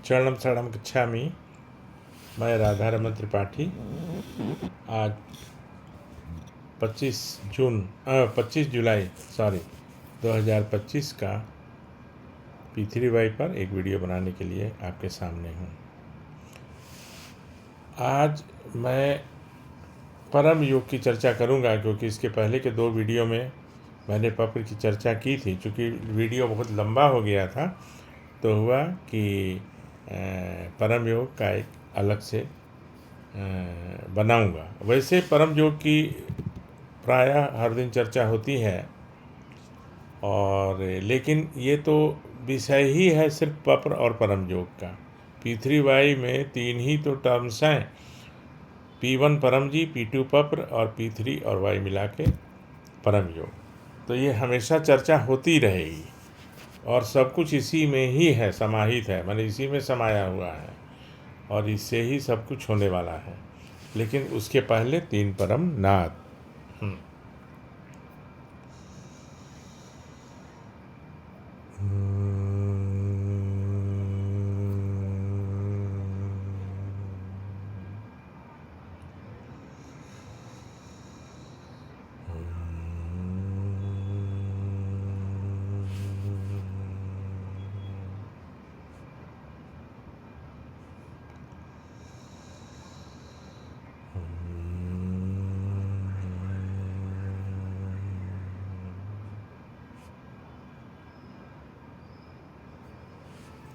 शरणम शरणम गच्छामि। मैं राधारमण त्रिपाठी। आज 25 जुलाई 2025 का P3Y पर एक वीडियो बनाने के लिए आपके सामने हूँ। आज मैं परम योग की चर्चा करूँगा, क्योंकि इसके पहले के 2 वीडियो में मैंने पत्र की चर्चा की थी। चूँकि वीडियो बहुत लंबा हो गया था तो हुआ कि परम योग का एक अलग से बनाऊंगा। वैसे परम योग की प्रायः हर दिन चर्चा होती है, और लेकिन ये तो विषय ही है सिर्फ पत्र और परम योग का। P3Y में 3 ही तो टर्म्स हैं, P1 परम जी, P2 पत्र और P3 और Y मिला के परम योग। तो ये हमेशा चर्चा होती रहेगी और सब कुछ इसी में ही है, समाहित है, माने इसी में समाया हुआ है और इससे ही सब कुछ होने वाला है। लेकिन उसके पहले 3 परम नाद।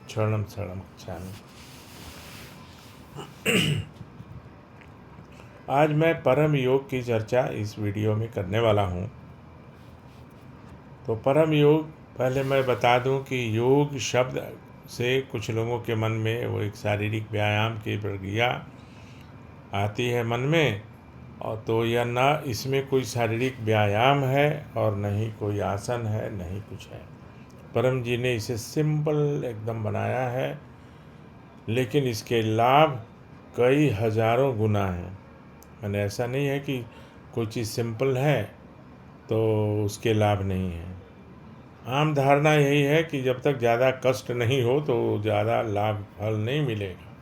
शरणम शरणम गच्छामि। आज मैं परम योग की चर्चा इस वीडियो में करने वाला हूँ। तो परम योग, पहले मैं बता दूं कि योग शब्द से कुछ लोगों के मन में वो एक शारीरिक व्यायाम की प्रक्रिया आती है मन में, और तो यह न इसमें कोई शारीरिक व्यायाम है और न ही कोई आसन है, न ही कुछ है। परम जी ने इसे सिंपल एकदम बनाया है, लेकिन इसके लाभ कई हजारों गुना हैं। मैंने ऐसा नहीं है कि कोई चीज़ सिंपल है तो उसके लाभ नहीं हैं। आम धारणा यही है कि जब तक ज़्यादा कष्ट नहीं हो तो ज़्यादा लाभ फल नहीं मिलेगा,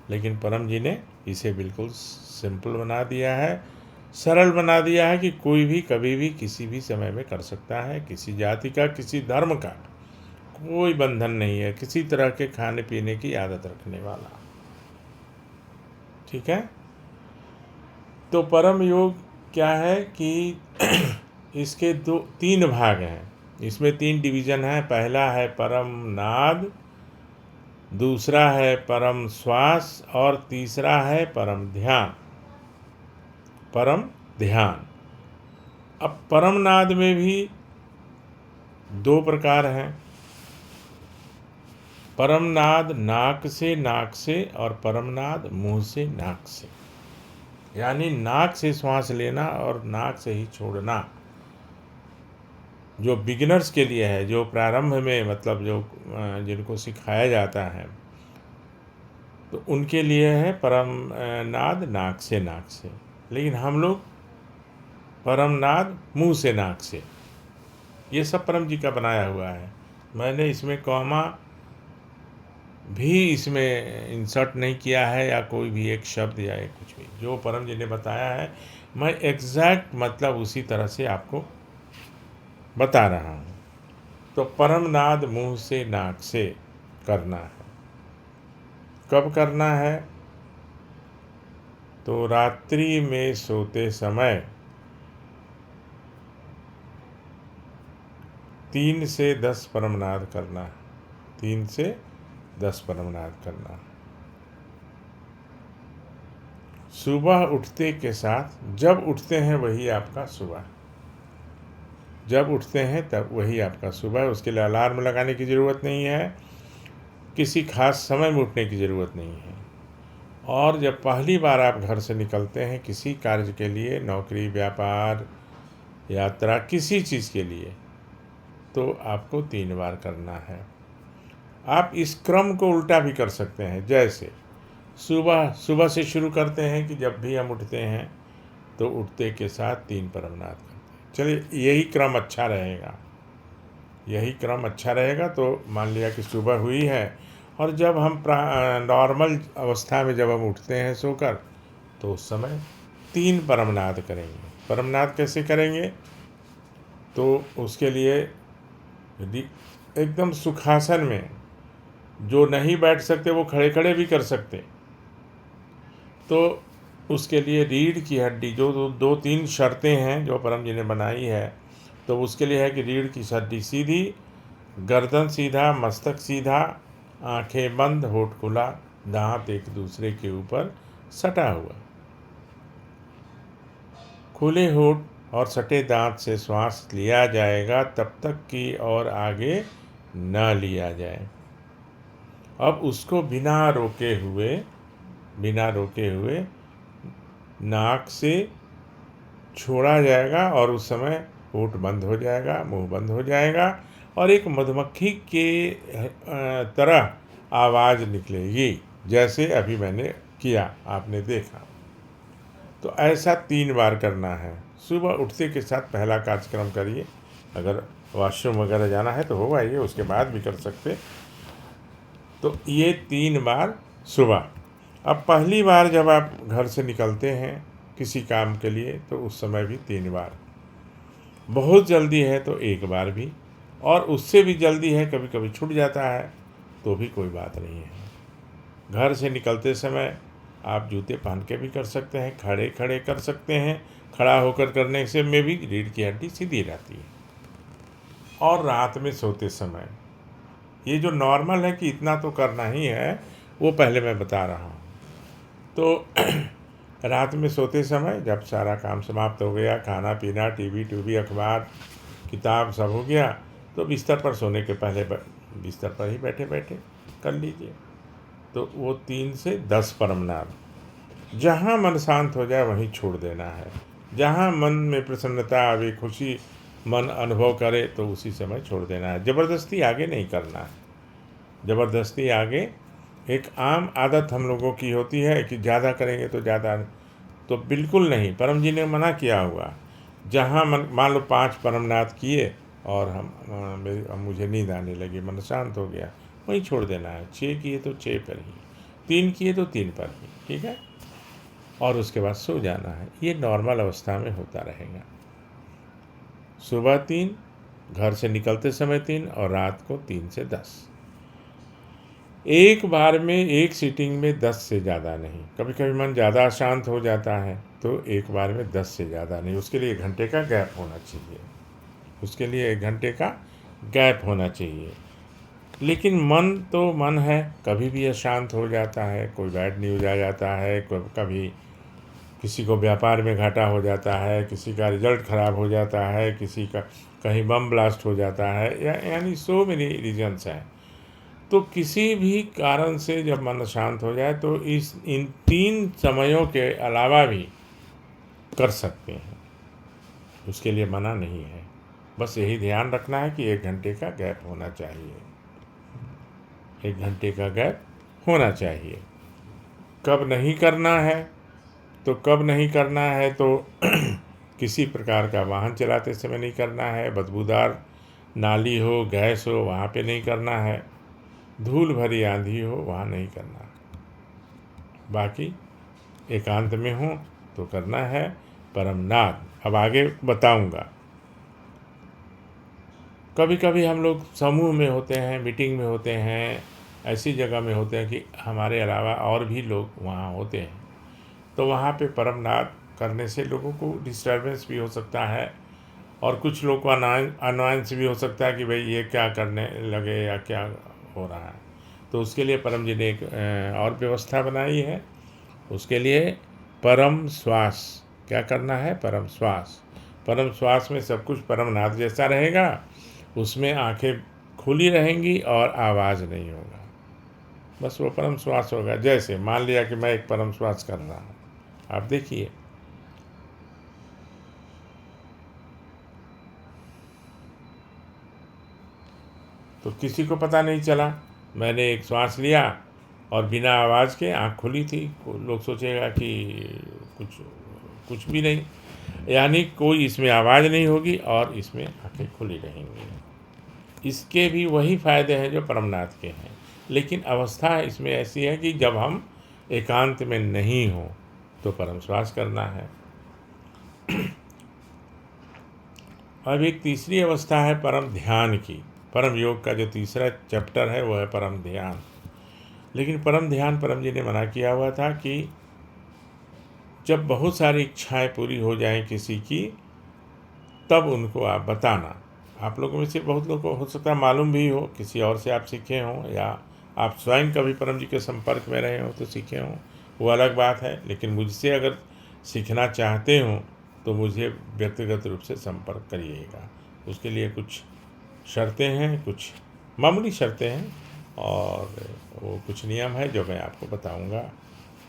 लेकिन परम जी ने इसे बिल्कुल सिंपल बना दिया है, सरल बना दिया है कि कोई भी कभी भी किसी भी समय में कर सकता है। किसी जाति का, किसी धर्म का कोई बंधन नहीं है, किसी तरह के खाने पीने की आदत रखने वाला। ठीक है। तो परम योग क्या है कि इसके 3 भाग हैं। इसमें 3 डिवीज़न हैं। पहला है परम नाद, दूसरा है परम श्वास और तीसरा है परम ध्यान। परम ध्यान। अब परम नाद में भी 2 प्रकार हैं। परम नाद नाक से और परम नाद मुंह से नाक से, यानी नाक से श्वास लेना और नाक से ही छोड़ना। जो बिगिनर्स के लिए है, जो प्रारंभ में मतलब जो जिनको सिखाया जाता है, तो उनके लिए है परम नाद नाक से। लेकिन हम लोग परम नाद मुंह से नाक से, ये सब परम जी का बनाया हुआ है। मैंने इसमें कॉमा भी इसमें इंसर्ट नहीं किया है, या कोई भी एक शब्द या एक कुछ भी। जो परम जी ने बताया है मैं एग्जैक्ट मतलब उसी तरह से आपको बता रहा हूँ। तो परम नाद मुंह से नाक से करना है। कब करना है? तो रात्रि में सोते समय 3 से 10 परमनाद करना है। 3 से 10 परमनाद करना। सुबह उठते के साथ, जब उठते हैं वही आपका सुबह, जब उठते हैं तब वही आपका सुबह। उसके लिए अलार्म लगाने की ज़रूरत नहीं है, किसी खास समय में उठने की ज़रूरत नहीं है। और जब पहली बार आप घर से निकलते हैं किसी कार्य के लिए, नौकरी, व्यापार, यात्रा, किसी चीज़ के लिए, तो आपको 3 बार करना है। आप इस क्रम को उल्टा भी कर सकते हैं। जैसे सुबह से शुरू करते हैं कि जब भी हम उठते हैं तो उठते के साथ 3 परमनाद करते हैं। चलिए, यही क्रम अच्छा रहेगा, यही क्रम अच्छा रहेगा। तो मान लिया कि सुबह हुई है और जब हम नॉर्मल अवस्था में जब हम उठते हैं सोकर, तो उस समय 3 परमनाद करेंगे। परमनाद कैसे करेंगे? तो उसके लिए एकदम सुखासन में, जो नहीं बैठ सकते वो खड़े खड़े भी कर सकते। तो उसके लिए रीढ़ की हड्डी, जो दो तीन शर्तें हैं जो परम जी ने बनाई है, तो उसके लिए है कि रीढ़ की हड्डी सीधी, गर्दन सीधा, मस्तक सीधा, आंखें बंद, होठ खुला, दांत एक दूसरे के ऊपर सटा हुआ। खुले होठ और सटे दांत से श्वास लिया जाएगा तब तक कि और आगे न लिया जाए। अब उसको बिना रोके हुए नाक से छोड़ा जाएगा और उस समय होठ बंद हो जाएगा, मुंह बंद हो जाएगा और एक मधुमक्खी के तरह आवाज़ निकलेगी, जैसे अभी मैंने किया, आपने देखा। तो ऐसा 3 बार करना है। सुबह उठते के साथ पहला कार्यक्रम करिए। अगर वॉशरूम वगैरह जाना है तो हो आइए, उसके बाद भी कर सकते। तो ये 3 बार सुबह। अब पहली बार जब आप घर से निकलते हैं किसी काम के लिए, तो उस समय भी 3 बार। बहुत जल्दी है तो 1 बार भी, और उससे भी जल्दी है, कभी कभी छूट जाता है, तो भी कोई बात नहीं है। घर से निकलते समय आप जूते पहन के भी कर सकते हैं, खड़े खड़े कर सकते हैं। खड़ा होकर करने से में भी रीढ़ की हड्डी सीधी रहती है। और रात में सोते समय ये जो नॉर्मल है कि इतना तो करना ही है, वो पहले मैं बता रहा हूँ। तो रात में सोते समय जब सारा काम समाप्त हो गया, खाना पीना, टीवी, अखबार, किताब सब हो गया, तो बिस्तर पर सोने के पहले बिस्तर पर ही बैठे बैठे कर लीजिए। तो वो 3 से 10 परमनाद। जहाँ मन शांत हो जाए वहीं छोड़ देना है। जहाँ मन में प्रसन्नता आवे, खुशी मन अनुभव करे, तो उसी समय छोड़ देना है। ज़बरदस्ती आगे नहीं करना है। ज़बरदस्ती आगे एक आम आदत हम लोगों की होती है कि ज़्यादा करेंगे तो ज़्यादा, तो बिल्कुल नहीं। परम जी ने मना किया हुआ। जहाँ मन, मान लो 5 परमनाद किए और मुझे नींद आने लगी, मन शांत हो गया, वहीं छोड़ देना है। 6 किए तो 6 पर ही, 3 किए तो 3 पर ही, ठीक है। और उसके बाद सो जाना है। ये नॉर्मल अवस्था में होता रहेगा। सुबह 3, घर से निकलते समय 3 और रात को 3 से 10। एक बार में एक सीटिंग में 10 से ज़्यादा नहीं। कभी कभी मन ज़्यादा अशांत हो जाता है तो एक बार में 10 से ज़्यादा नहीं। उसके लिए 1 घंटे का गैप होना चाहिए। उसके लिए 1 घंटे का गैप होना चाहिए। लेकिन मन तो मन है, कभी भी अशांत हो जाता है। कोई बैड न्यूज आ जाता है, कभी किसी को व्यापार में घाटा हो जाता है, किसी का रिजल्ट ख़राब हो जाता है, किसी का कहीं बम ब्लास्ट हो जाता है, यानी सो मेनी रीजन्स हैं। तो किसी भी कारण से जब मन शांत हो जाए तो इन 3 समयों के अलावा भी कर सकते हैं। उसके लिए मना नहीं है। बस यही ध्यान रखना है कि 1 घंटे का गैप होना चाहिए। 1 घंटे का गैप होना चाहिए। कब नहीं करना है तो किसी प्रकार का वाहन चलाते समय नहीं करना है। बदबूदार नाली हो, गैस हो, वहाँ पे नहीं करना है। धूल भरी आंधी हो, वहाँ नहीं करना। बाकी एकांत में हो तो करना है परमनाद। अब आगे बताऊंगा। कभी कभी हम लोग समूह में होते हैं, मीटिंग में होते हैं, ऐसी जगह में होते हैं कि हमारे अलावा और भी लोग वहाँ होते हैं, तो वहाँ पे परमनाद करने से लोगों को डिस्टर्बेंस भी हो सकता है और कुछ लोग को अनवांस भी हो सकता है कि भाई ये क्या करने लगे या क्या हो रहा है। तो उसके लिए परम जी ने एक और व्यवस्था बनाई है। उसके लिए परम श्वास, क्या करना है? परम श्वास में सब कुछ परमनाद जैसा रहेगा। उसमें आंखें खुली रहेंगी और आवाज़ नहीं होगा। बस वो परम श्वास होगा। जैसे मान लिया कि मैं एक परम श्वास कर रहा हूँ, आप देखिए, तो किसी को पता नहीं चला मैंने एक श्वास लिया और बिना आवाज़ के आँख खुली थी। लोग सोचेगा कि कुछ भी नहीं, यानी कोई इसमें आवाज़ नहीं होगी और इसमें आँखें खुली रहेंगी। इसके भी वही फ़ायदे हैं जो परमनाद के हैं। लेकिन अवस्था इसमें ऐसी है कि जब हम एकांत में नहीं हो तो परम श्वास करना है। अब एक तीसरी अवस्था है परम ध्यान की। परम योग का जो तीसरा चैप्टर है वो है परम ध्यान। लेकिन परम ध्यान परम जी ने मना किया हुआ था कि जब बहुत सारी इच्छाएं पूरी हो जाएं किसी की, तब उनको आप बताना। आप लोगों में से बहुत लोगों को हो सकता है मालूम भी हो, किसी और से आप सीखे हों, या आप स्वयं कभी परम जी के संपर्क में रहे हों तो सीखे हों, वो अलग बात है। लेकिन मुझसे अगर सीखना चाहते हों तो मुझे व्यक्तिगत रूप से संपर्क करिएगा। उसके लिए कुछ शर्तें हैं, कुछ मामूली शर्तें हैं, और वो कुछ नियम है जो मैं आपको बताऊंगा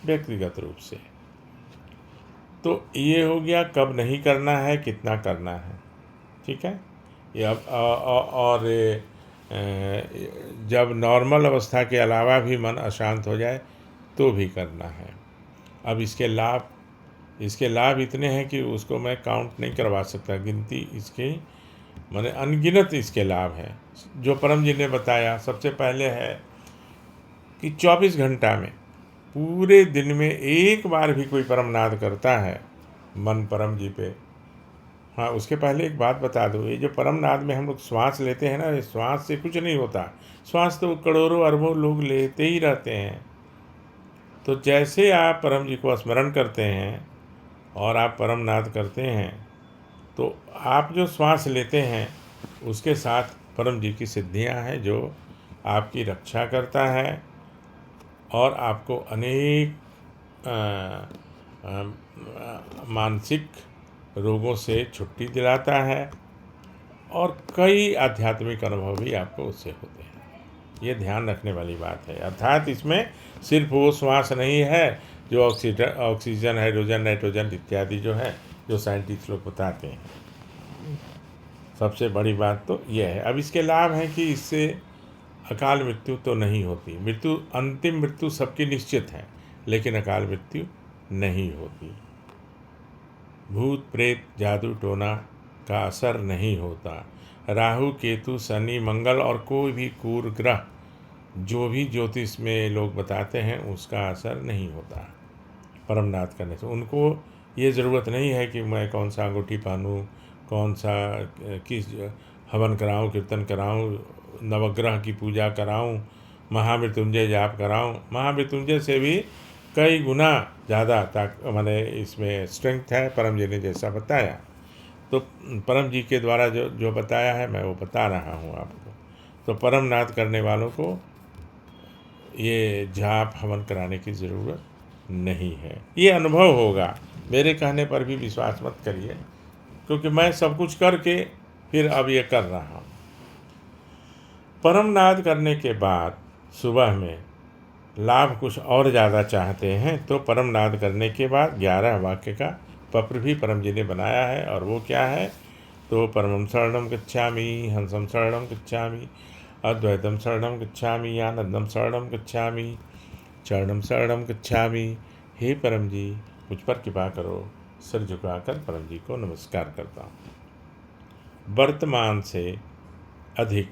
व्यक्तिगत रूप से। तो ये हो गया कब नहीं करना है, कितना करना है, ठीक है। ये अब और जब नॉर्मल अवस्था के अलावा भी मन अशांत हो जाए तो भी करना है। अब इसके लाभ इतने हैं कि उसको मैं काउंट नहीं करवा सकता, गिनती इसकी माने अनगिनत इसके लाभ हैं। जो परम जी ने बताया, सबसे पहले है कि 24 घंटा में, पूरे दिन में एक बार भी कोई परम नाद करता है मन परम जी पे। हाँ, उसके पहले एक बात बता दूँ, ये जो परम नाद में हम लोग श्वास लेते हैं ना, ये श्वास से कुछ नहीं होता। श्वास तो करोड़ों अरबों लोग लेते ही रहते हैं। तो जैसे आप परम जी को स्मरण करते हैं और आप परम नाद करते हैं, तो आप जो श्वास लेते हैं उसके साथ परम जी की सिद्धियां हैं, जो आपकी रक्षा करता है और आपको अनेक मानसिक रोगों से छुट्टी दिलाता है, और कई आध्यात्मिक अनुभव भी आपको उससे होते हैं। ये ध्यान रखने वाली बात है। अर्थात इसमें सिर्फ वो श्वास नहीं है जो ऑक्सीजन, हाइड्रोजन, नाइट्रोजन इत्यादि जो है, जो साइंटिस्ट लोग बताते हैं। सबसे बड़ी बात तो यह है। अब इसके लाभ हैं कि इससे अकाल मृत्यु तो नहीं होती। मृत्यु, अंतिम मृत्यु सबकी निश्चित है, लेकिन अकाल मृत्यु नहीं होती। भूत प्रेत, जादू टोना का असर नहीं होता। राहु, केतु, शनि, मंगल और कोई भी क्रूर ग्रह जो भी ज्योतिष में लोग बताते हैं उसका असर नहीं होता परमनाथ करने से। उनको ये ज़रूरत नहीं है कि मैं कौन सा अंगूठी पहनूं, कौन सा किस हवन कराऊं, कीर्तन कराऊं, नवग्रह की पूजा कराऊं, महामृत्युंजय जाप कराऊं। महामृत्युंजय से भी कई गुना ज़्यादा माने इसमें स्ट्रेंथ है, परम जी ने जैसा बताया। तो परम जी के द्वारा जो बताया है मैं वो बता रहा हूँ आपको। तो परम नाद करने वालों को ये जाप हवन कराने की ज़रूरत नहीं है। ये अनुभव होगा, मेरे कहने पर भी विश्वास मत करिए, क्योंकि मैं सब कुछ करके फिर अब ये कर रहा हूँ। परम नाद करने के बाद सुबह में लाभ कुछ और ज़्यादा चाहते हैं तो परम नाद करने के बाद 11 वाक्य का पत्र भी परम जी ने बनाया है। और वो क्या है, तो परमं शरणं गच्छामि, हंसं शरणं गच्छामि, अद्वैतम शरणं गच्छामि, आनंदम शरणं गच्छामि, चरणम शरणं गच्छामि। हे परम जी, मुझ पर कृपा करो। सिर झुकाकर परम जी को नमस्कार करता हूँ। वर्तमान से अधिक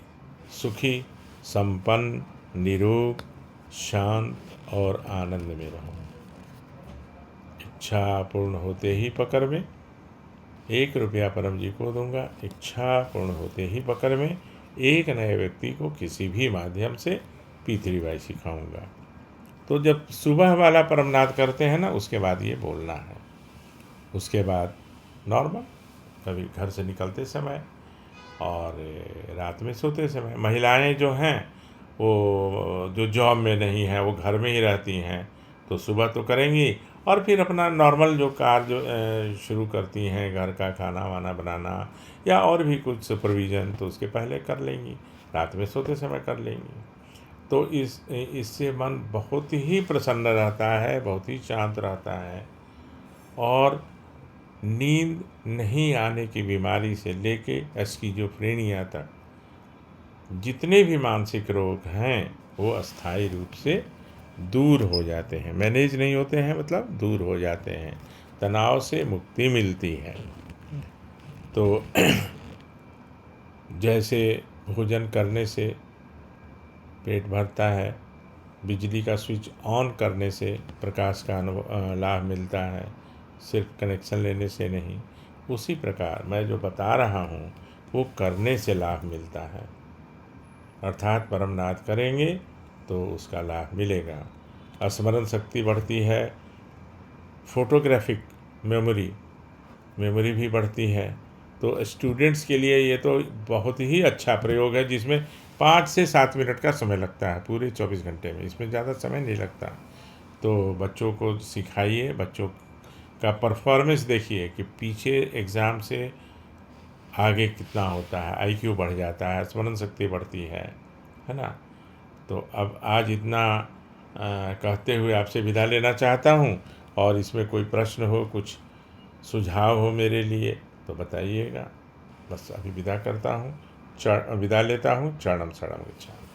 सुखी, संपन्न, निरोग, शांत और आनंद में रहूं। इच्छा पूर्ण होते ही पकड़ में 1 रुपया परम जी को दूंगा। इच्छा पूर्ण होते ही पकड़ में एक नए व्यक्ति को किसी भी माध्यम से पीतरीबाई सिखाऊंगा। तो जब सुबह वाला परमनाद करते हैं ना, उसके बाद ये बोलना है। उसके बाद नॉर्मल कभी घर से निकलते समय और रात में सोते समय। महिलाएं जो हैं वो जो जॉब में नहीं हैं, वो घर में ही रहती हैं, तो सुबह तो करेंगी, और फिर अपना नॉर्मल जो कार्य शुरू करती हैं, घर का खाना वाना बनाना या और भी कुछ सुपरविज़न, तो उसके पहले कर लेंगी, रात में सोते समय कर लेंगी। तो इससे मन बहुत ही प्रसन्न रहता है, बहुत ही शांत रहता है, और नींद नहीं आने की बीमारी से लेके स्किज़ोफ्रेनिया तक जितने भी मानसिक रोग हैं वो अस्थायी रूप से दूर हो जाते हैं। मैनेज नहीं होते हैं, मतलब दूर हो जाते हैं। तनाव से मुक्ति मिलती है। तो जैसे भोजन करने से पेट भरता है। बिजली का स्विच ऑन करने से प्रकाश का लाभ मिलता है, सिर्फ कनेक्शन लेने से नहीं। उसी प्रकार मैं जो बता रहा हूँ वो करने से लाभ मिलता है, अर्थात परम नाद करेंगे तो उसका लाभ मिलेगा। स्मरण शक्ति बढ़ती है, फोटोग्राफिक मेमोरी भी बढ़ती है। तो स्टूडेंट्स के लिए ये तो बहुत ही अच्छा प्रयोग है, जिसमें 5 से 7 मिनट का समय लगता है पूरे 24 घंटे में, इसमें ज़्यादा समय नहीं लगता। तो बच्चों को सिखाइए, बच्चों का परफॉर्मेंस देखिए कि पीछे एग्ज़ाम से आगे कितना होता है, आईक्यू बढ़ जाता है, स्मरण शक्ति बढ़ती है ना। तो अब आज इतना कहते हुए आपसे विदा लेना चाहता हूँ, और इसमें कोई प्रश्न हो, कुछ सुझाव हो मेरे लिए तो बताइएगा। बस अभी विदा करता हूँ, विदा लेता हूँ। चरणम शरणम गच्छामि।